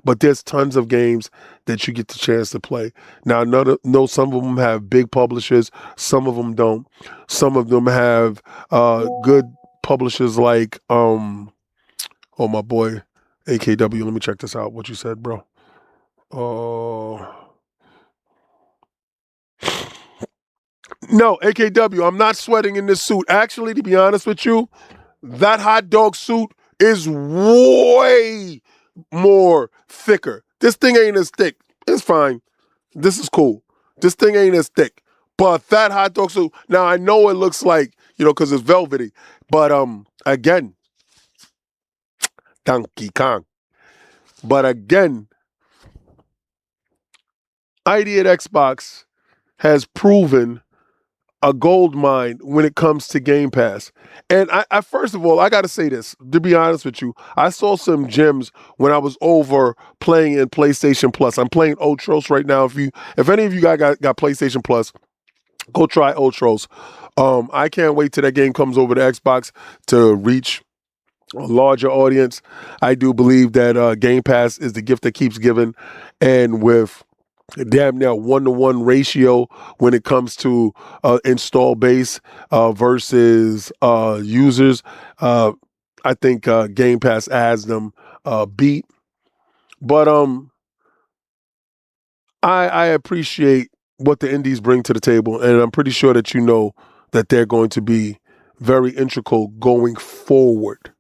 But there's tons of games that you get the chance to play. Now, I know some of them have big publishers. Some of them don't. Some of them have good publishers like, oh, my boy, AKW. Let me check this out. What you said, bro. No, AKW, I'm not sweating in this suit. Actually, to be honest with you, that hot dog suit is way more thicker. This thing ain't as thick. It's fine. This is cool. This thing ain't as thick. But that hot dog suit, now I know it looks like, because it's velvety. But again, Donkey Kong. But again, ID at Xbox has proven a gold mine when it comes to Game Pass. And I first of all, I got to say this, to be honest with you, I saw some gems when I was over playing in PlayStation Plus. I'm playing Ultros right now. If any of you guys got PlayStation Plus, go try Ultros. I can't wait till that game comes over to Xbox to reach a larger audience. I do believe that Game Pass is the gift that keeps giving, and with damn near 1-to-1 ratio when it comes to install base versus users, I think Game Pass has them beat. But I appreciate what the indies bring to the table, and I'm pretty sure that you know that they're going to be very integral going forward,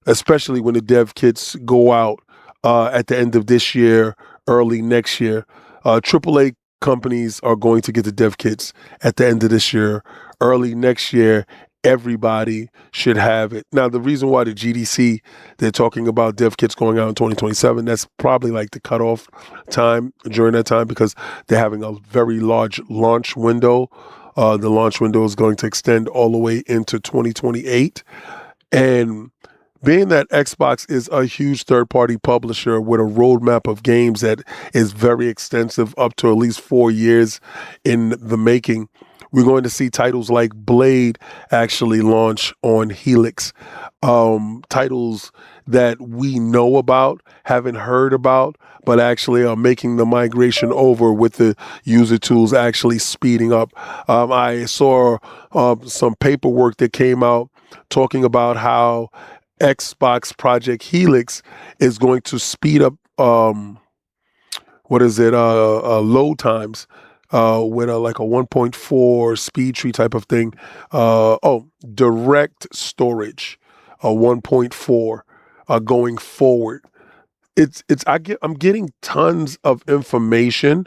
especially when the dev kits go out at the end of this year, early next year. AAA companies are going to get the dev kits at the end of this year, early next year. Everybody should have it. Now, the reason why the GDC, they're talking about dev kits going out in 2027, that's probably like the cutoff time during that time because they're having a very large launch window. The launch window is going to extend all the way into 2028. And being that Xbox is a huge third-party publisher with a roadmap of games that is very extensive, up to at least 4 years in the making, we're going to see titles like Blade actually launch on Helix. Titles that we know about, haven't heard about, but actually are making the migration over with the user tools actually speeding up. I saw some paperwork that came out talking about how Xbox Project Helix is going to speed up load times with like a 1.4 speed tree type of thing. Direct storage, 1.4 going forward. I'm getting tons of information.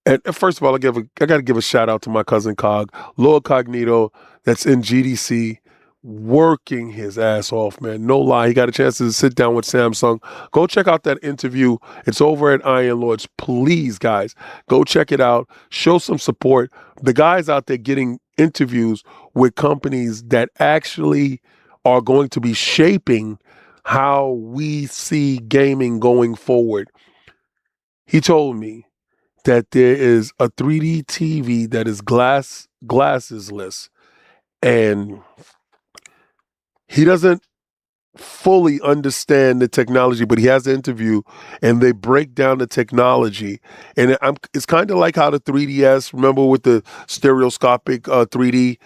And first of all, I got to give a shout out to my cousin Cog, Lord Cognito, that's in GDC, working his ass off, man. No lie. He got a chance to sit down with Samsung. Go check out that interview. It's over at Iron Lords. Please, guys, go check it out. Show some support. The guys out there getting interviews with companies that actually are going to be shaping how we see gaming going forward. He told me that there is a 3D TV that is glassesless, and he doesn't fully understand the technology, but he has an interview and they break down the technology. And it's kind of like how the 3DS, remember with the stereoscopic 3D,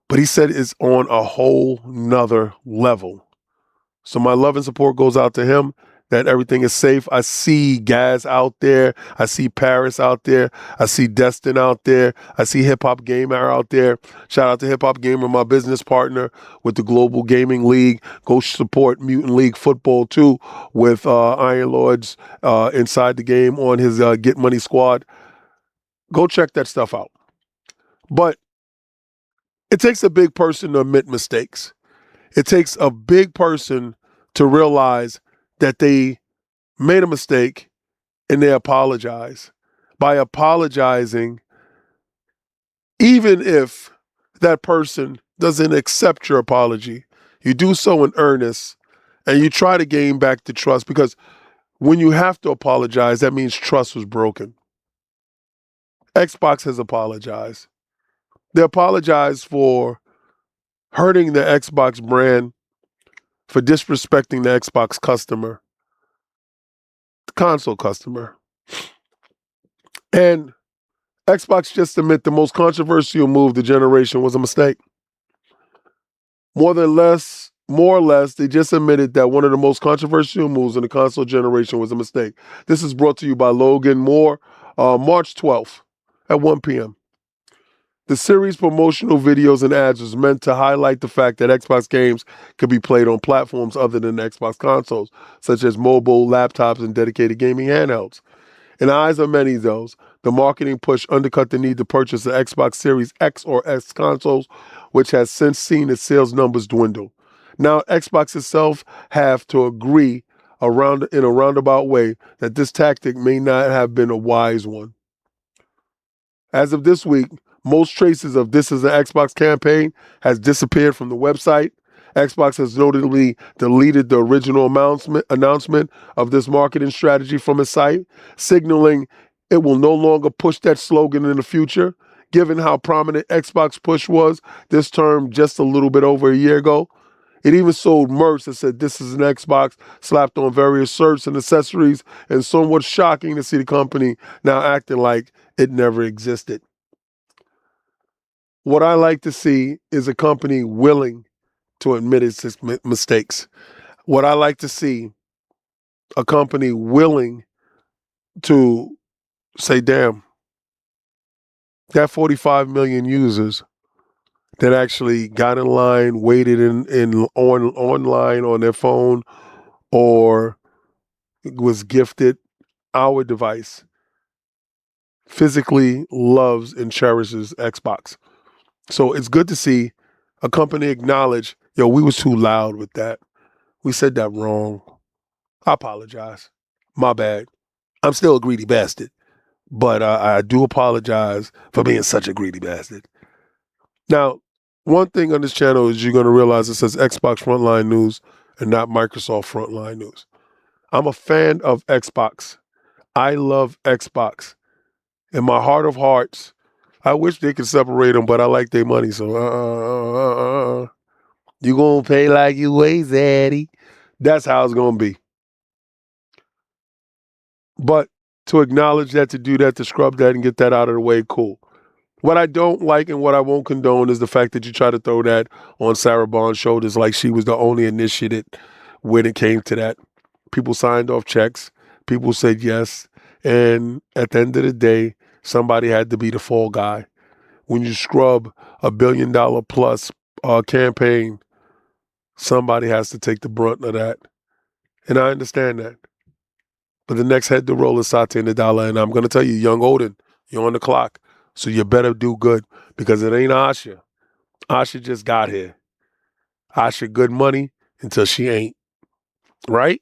but he said it's on a whole nother level. So my love and support goes out to him, that everything is safe. I see Gaz out there. I see Paris out there. I see Destin out there. I see Hip Hop Gamer out there. Shout out to Hip Hop Gamer, my business partner with the Global Gaming League. Go support Mutant League Football too with Iron Lords inside the game on his Get Money squad. Go check that stuff out. But it takes a big person to admit mistakes. It takes a big person to realize that they made a mistake and they apologize. By apologizing, even if that person doesn't accept your apology, you do so in earnest and you try to gain back the trust, because when you have to apologize, that means trust was broken. Xbox has apologized. They apologized for hurting the Xbox brand, for disrespecting the Xbox customer, the console customer. And Xbox just admit the most controversial move of the generation was a mistake. More or less, they just admitted that one of the most controversial moves in the console generation was a mistake. This is brought to you by Logan Moore, March 12th at 1 p.m. The series' promotional videos and ads was meant to highlight the fact that Xbox games could be played on platforms other than Xbox consoles, such as mobile, laptops, and dedicated gaming handhelds. In the eyes of many, though, the marketing push undercut the need to purchase the Xbox Series X or S consoles, which has since seen its sales numbers dwindle. Now, Xbox itself have to agree in a roundabout way that this tactic may not have been a wise one. As of this week, Most traces of this is an Xbox campaign has disappeared from the website. Xbox has notably deleted the original announcement of this marketing strategy from its site, signaling it will no longer push that slogan in the future. Given how prominent Xbox push was this term just a little bit over a year ago, it even sold merch that said this is an Xbox, slapped on various shirts and accessories, and somewhat shocking to see the company now acting like it never existed. What I like to see is a company willing to admit its mistakes. What I like to see, a company willing to say, damn, that 45 million users that actually got in line, waited online on their phone, or was gifted our device, physically loves and cherishes Xbox. So it's good to see a company acknowledge, yo, we was too loud with that. We said that wrong. I apologize. My bad. I'm still a greedy bastard, but I do apologize for being such a greedy bastard. Now, one thing on this channel is you're going to realize it says Xbox Frontline News and not Microsoft Frontline News. I'm a fan of Xbox. I love Xbox. In my heart of hearts, I wish they could separate them, but I like their money, so you gonna pay like you weigh, Zaddy. That's how it's gonna be. But to acknowledge that, to do that, to scrub that and get that out of the way, cool. What I don't like and what I won't condone is the fact that you try to throw that on Sarah Bond's shoulders like she was the only initiated when it came to that. People signed off checks. People said yes. And at the end of the day, somebody had to be the fall guy. When you scrub $1 billion plus campaign, somebody has to take the brunt of that. And I understand that. But the next head to roll is Satya Nadella. And I'm going to tell you, young Odin, you're on the clock. So you better do good, because it ain't Asha. Asha just got here. Asha good money until she ain't. Right?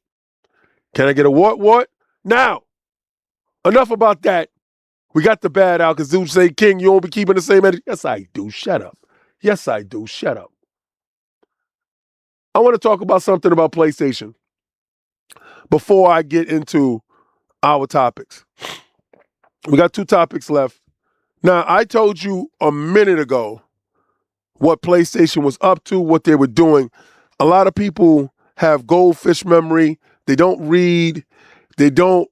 Can I get a what? Now, enough about that. We got the bad out because dudes say, King, you won't be keeping the same energy. Yes, I do. Shut up. Yes, I do. Shut up. I want to talk about something about PlayStation before I get into our topics. We got 2 topics left. Now, I told you a minute ago what PlayStation was up to, what they were doing. A lot of people have goldfish memory. They don't read. They don't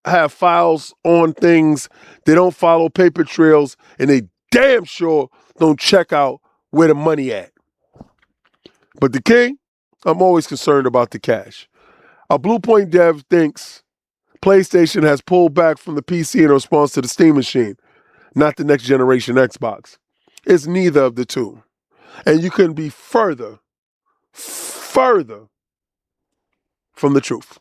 have files on things. They don't follow paper trails. And they damn sure don't check out where the money at. But the King, I'm always concerned about the cash. A Blue Point dev thinks PlayStation has pulled back from the PC in response to the Steam machine, not the next generation Xbox. It's neither of the two. And you couldn't be further from the truth.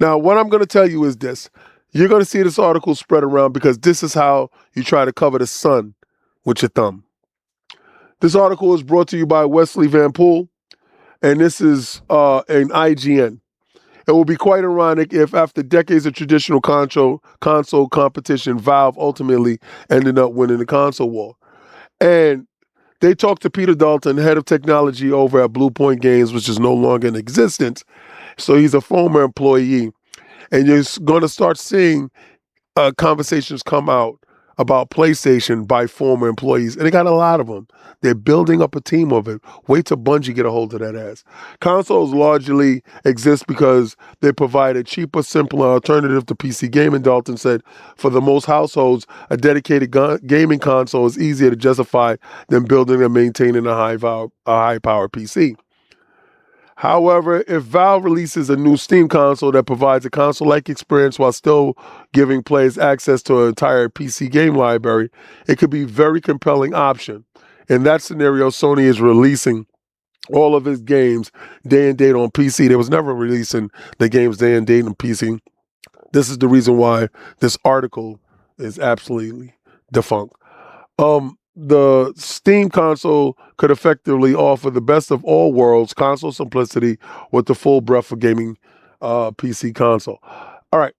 Now, what I'm going to tell you is this. You're going to see this article spread around because this is how you try to cover the sun with your thumb. This article is brought to you by Wesley Van Poel, and this is an IGN. It will be quite ironic if, after decades of traditional console competition, Valve ultimately ended up winning the console war. And they talked to Peter Dalton, head of technology over at Blue Point Games, which is no longer in existence. So he's a former employee. And you're going to start seeing conversations come out about PlayStation by former employees. And they got a lot of them. They're building up a team of it. Wait till Bungie get a hold of that ass. Consoles largely exist because they provide a cheaper, simpler alternative to PC gaming, Dalton said. For the most households, a dedicated gaming console is easier to justify than building and maintaining a high-power PC. However, if Valve releases a new Steam console that provides a console-like experience while still giving players access to an entire PC game library, it could be a very compelling option. In that scenario, Sony is releasing all of its games day and date on PC. They was never releasing the games day and date on PC. This is the reason why this article is absolutely defunct. The Steam console could effectively offer the best of all worlds, console simplicity with the full breadth of gaming PC console. All right,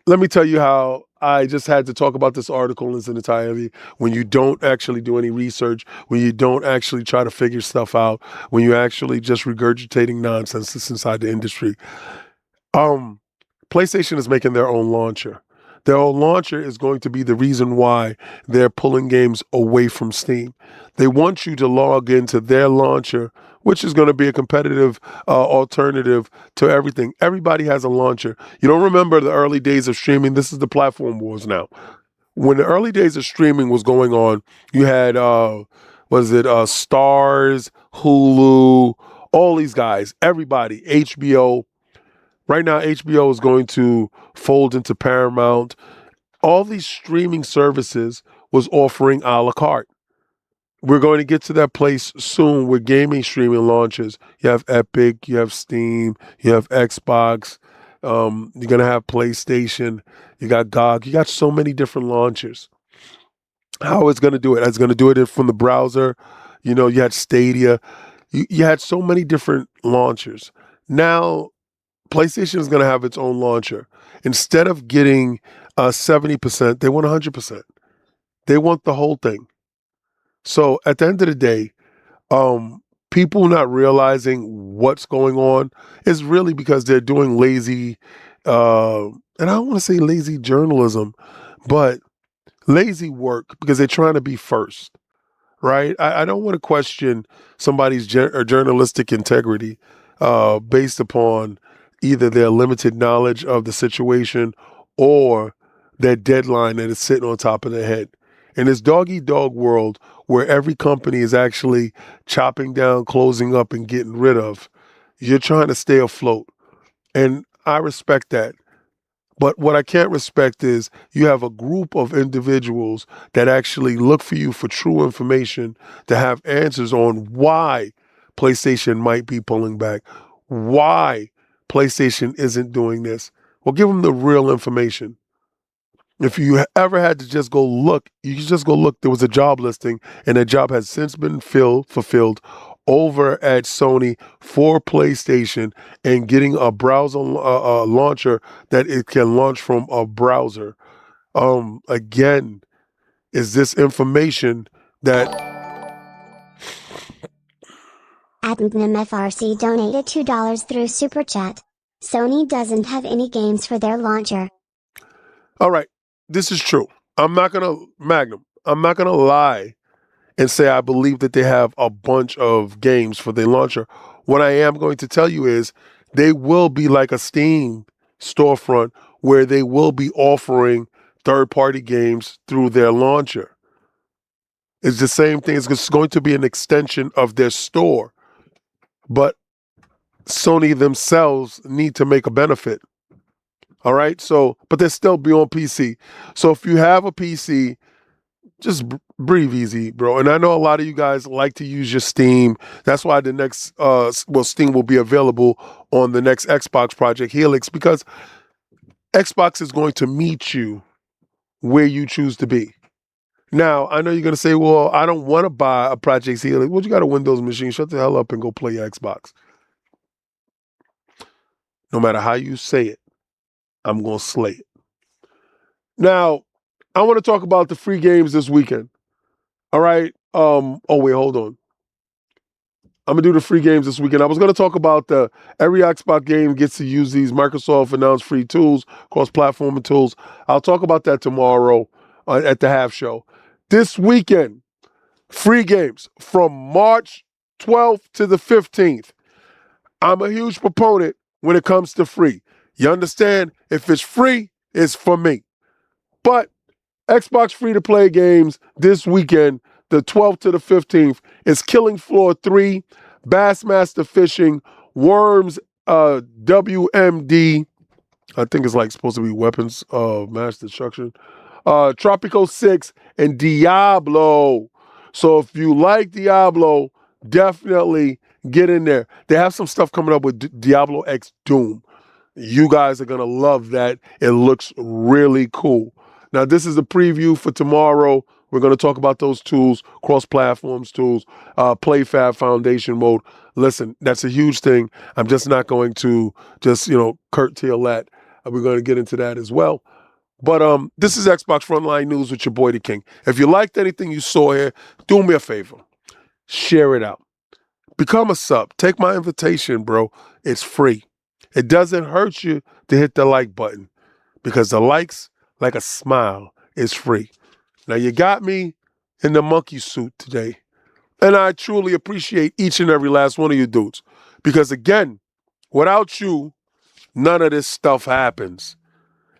let me tell you how I just had to talk about this article in its entirety. When you don't actually do any research, when you don't actually try to figure stuff out, when you're actually just regurgitating nonsense that's inside the industry. PlayStation is making their own launcher. Their own launcher is going to be the reason why they're pulling games away from Steam. They want you to log into their launcher, which is going to be a competitive alternative to everything. Everybody has a launcher. You don't remember the early days of streaming? This is the platform wars now. When the early days of streaming was going on, you had, Stars, Hulu, all these guys, everybody, HBO. Right now, HBO is going to fold into Paramount. All these streaming services was offering a la carte. We're going to get to that place soon where gaming streaming launches. You have Epic, you have Steam, you have Xbox, you're going to have PlayStation, you got GOG, you got so many different launchers. How it's going to do it? It's going to do it from the browser. You know, you had Stadia. You had so many different launchers. Now, PlayStation is going to have its own launcher. Instead of getting 70%, they want 100%. They want the whole thing. So at the end of the day, people not realizing what's going on is really because they're doing lazy, and I don't want to say lazy journalism, but lazy work because they're trying to be first, right? I don't want to question somebody's journalistic integrity based upon either their limited knowledge of the situation or their deadline that is sitting on top of their head. In this dog-eat-dog world where every company is actually chopping down, closing up, and getting rid of, you're trying to stay afloat. And I respect that. But what I can't respect is you have a group of individuals that actually look for you for true information to have answers on why PlayStation might be pulling back, why PlayStation isn't doing this. Well, give them the real information. If you ever had to just go look, you can just go look. There was a job listing, and that job has since been fulfilled over at Sony for PlayStation and getting a browser launcher that it can launch from a browser. Again, is this information that Admin FRC donated $2 through Super Chat. Sony doesn't have any games for their launcher. All right, this is true. I'm not going to lie and say I believe that they have a bunch of games for their launcher. What I am going to tell you is they will be like a Steam storefront where they will be offering third-party games through their launcher. It's the same thing. It's going to be an extension of their store. But Sony themselves need to make a benefit. All right? So, but they'll still be on PC. So if you have a PC, just breathe easy, bro. And I know a lot of you guys like to use your Steam. That's why the next, Steam will be available on the next Xbox project, Helix, because Xbox is going to meet you where you choose to be. Now, I know you're going to say, well, I don't want to buy a Project Helix. Well, you got a Windows machine. Shut the hell up and go play Xbox. No matter how you say it, I'm going to slay it. Now, I want to talk about the free games this weekend. All right. Wait, hold on. I'm going to do the free games this weekend. I was going to talk about every Xbox game gets to use these Microsoft announced free tools, cross-platform tools. I'll talk about that tomorrow at the half show. This weekend, free games from March 12th to the 15th. I'm a huge proponent when it comes to free. You understand? If it's free, it's for me. But Xbox free-to-play games this weekend, the 12th to the 15th, is Killing Floor 3, Bassmaster Fishing, Worms WMD, I think it's like supposed to be Weapons of Mass Destruction, Tropico 6, and Diablo. So if you like Diablo, definitely get in there. They have some stuff coming up with Diablo X Doom. You guys are going to love that. It looks really cool. Now, this is a preview for tomorrow. We're going to talk about those tools, cross-platforms tools, PlayFab Foundation mode. Listen, that's a huge thing. I'm just not going to curtail that. We're going to get into that as well. But this is Xbox Frontline News with your boy the King. If you liked anything you saw here, do me a favor. Share it out. Become a sub. Take my invitation, bro. It's free. It doesn't hurt you to hit the like button because the likes, like a smile, is free. Now, you got me in the monkey suit today, and I truly appreciate each and every last one of you dudes because, again, without you, none of this stuff happens.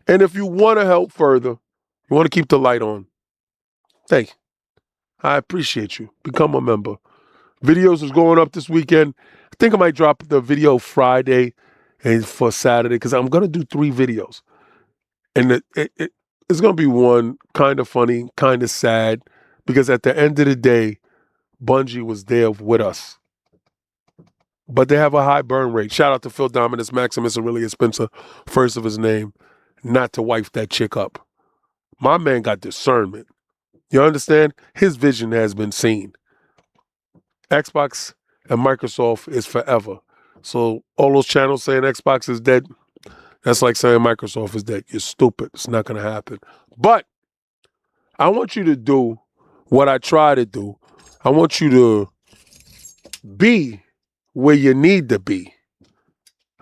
And if you want to help further, you want to keep the light on, hey, I appreciate you. Become a member. Videos is going up this weekend. I think I might drop the video Friday and for Saturday because I'm going to do 3 videos. And it's going to be one kind of funny, kind of sad, because at the end of the day, Bungie was there with us. But they have a high burn rate. Shout out to Phil Dominus, Maximus Aurelius Spencer, first of his name, not to wife that chick up. My man got discernment. You understand? His vision has been seen. Xbox and Microsoft is forever. So all those channels saying Xbox is dead, that's like saying Microsoft is dead. You're stupid. It's not going to happen. But I want you to do what I try to do. I want you to be where you need to be.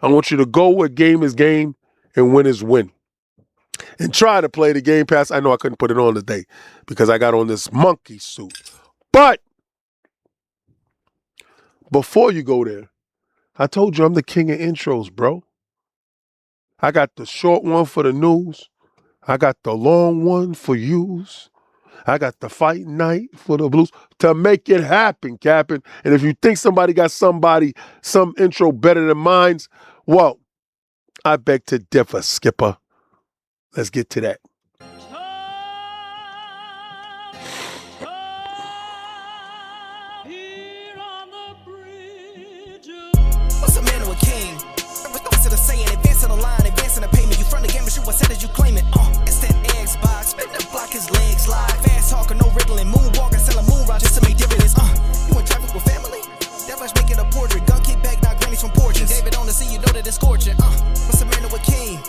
I want you to go where game is game and win is win. And try to play the Game Pass. I know I couldn't put it on today because I got on this monkey suit. But before you go there, I told you I'm the king of intros, bro. I got the short one for the news. I got the long one for yous. I got the fight night for the blues to make it happen, Captain. And if you think somebody got some intro better than mine's, well, I beg to differ, Skipper. Let's get to that. What's a man or a king? What's it saying? Advancing the line, advancing the payment. You front the game, but shoot what said as you claim it. It's that Xbox. Spin the block, his legs slide. Fast talking, no riddling. Moonwalking, selling moon rock just to make dividends. You in traffic with family? Devilish making a portrait. Gun kick back, not grannies from porches. David on the sea, you know that it's scorching. What's a man or a king?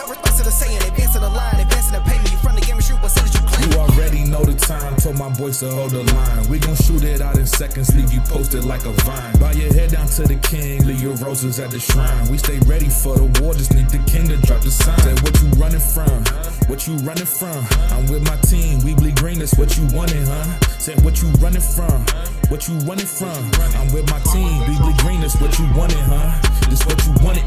What's it saying? Advancing the line, advancing the payment. You front the game, but shoot what said as you claim it. You already know the time, told my boys to hold the line. We gon' shoot it out in seconds, leave you posted like a vine. Bow your head down to the king, leave your roses at the shrine. We stay ready for the war, just need the king to drop the sign. Say what you running from, what you running from. I'm with my team, we bleed green, that's what you wanted, huh? Say what you running from, what you running from. I'm with my team, we bleed green, that's what you wanted, huh? This what you wanted.